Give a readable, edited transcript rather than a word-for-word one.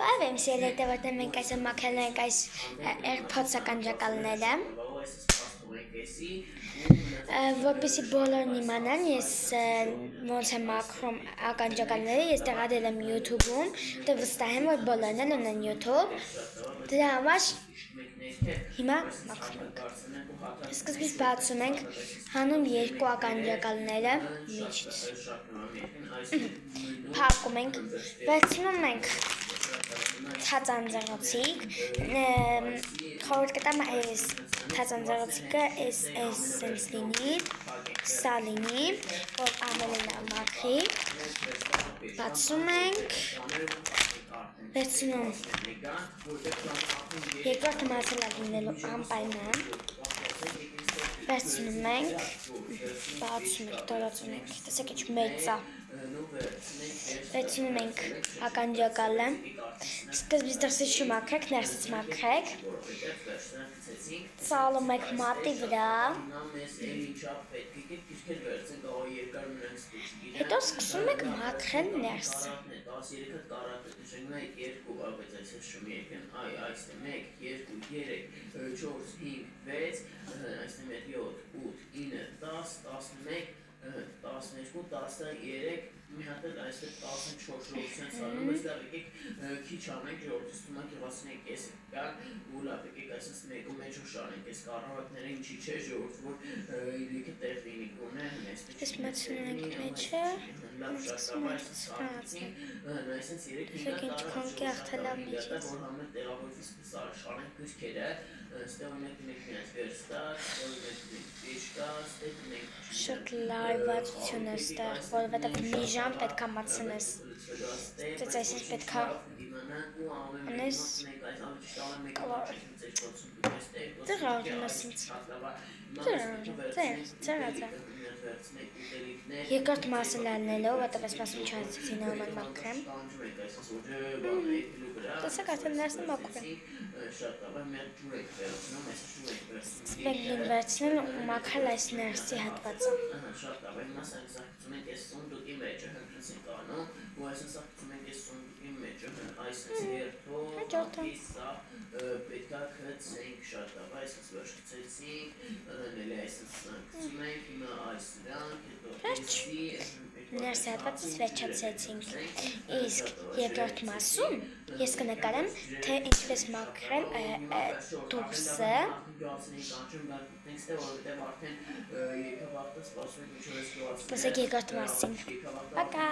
Բարև եմ սիրելի հետևորդներ, մենք այսօր մաքրել ենք այս AirPods ականջակալները, որպեսզի բոլորն իմանան, ես ոնց եմ մաքրում ականջակալները, ես տեղադրել եմ YouTube-ում, դե վստահ եմ, որ բոլորն էլ ունեն YouTube, դրա համար հիմա մաքրում ենք։ Սկզբից բացում ենք, հանում երկու ականջակալները միջից, փակում ենք, վերցնում ենք թածանձեղոցիկ, խորհուրդ կտամ այս թածանձեղոցիկը սենց լինի, սա լինի, որ ավելի լավ մաքրի, բացում ենք, վերցնում երկրորդ մասը լավ լինելու անպայման, վերցնում ենք, բացում ենք, տորացում ենք, տեսեք ինչ մեծ է, վերցնում ենք ականջակալը, սկզբից դրսից չմաքրեք, ներսից մաքրեք, ծալում եք մատի վրա, հետո սկսում եք մաքրել ներսը։ Մի հատ էլ այստեղ 14 ժողովրդից անում, այստեղ եկեք քիչ անենք ժողովրդից թվում է կեղացնենք ես կան ու լավ եկեք այսպես մեկու մեջ ուշանենք այս կառավարները ինչի չէ ժողովուրդ որ իրիկը տեղ լինի գոնե Այս մտցնում ենք մեջը, սկսում ենք սպանացնել, տեսեք ինչքան կեղտ է լավ մեջից, որ համեն տեղավորվից սարաշանենք գրքերը, ստեղ ունենք մենք վերստակ, շատ լարվածություն է ստեղ, որովհետև մի ժամ պետք է մտցնես, դեց այսինչ պետք է անես կլար, ձեր արդում ես ինձ, ձեր երկրորդ մասը լալնելով, որտև այս մասում չհացեցի նորմալ մաքրեմ, տեսեք արդեն ներսն մաքուր է, սկսենք նույն վերցնել ու մաքրել այս ներսի հատվածը, հաջորդը, պետք է քցենք շատ լավ, այսպես վերջացեցինք, նել այսպես քցենք, հիմա այս սրանք, հետո էսի, ներսի հատվածից վերջացեցինք, իսկ երկրորդ մասում ես կնկարեմ, թե ինչպես մաքրել դուրսը, սպասեք երկրորդ մասին, պակա։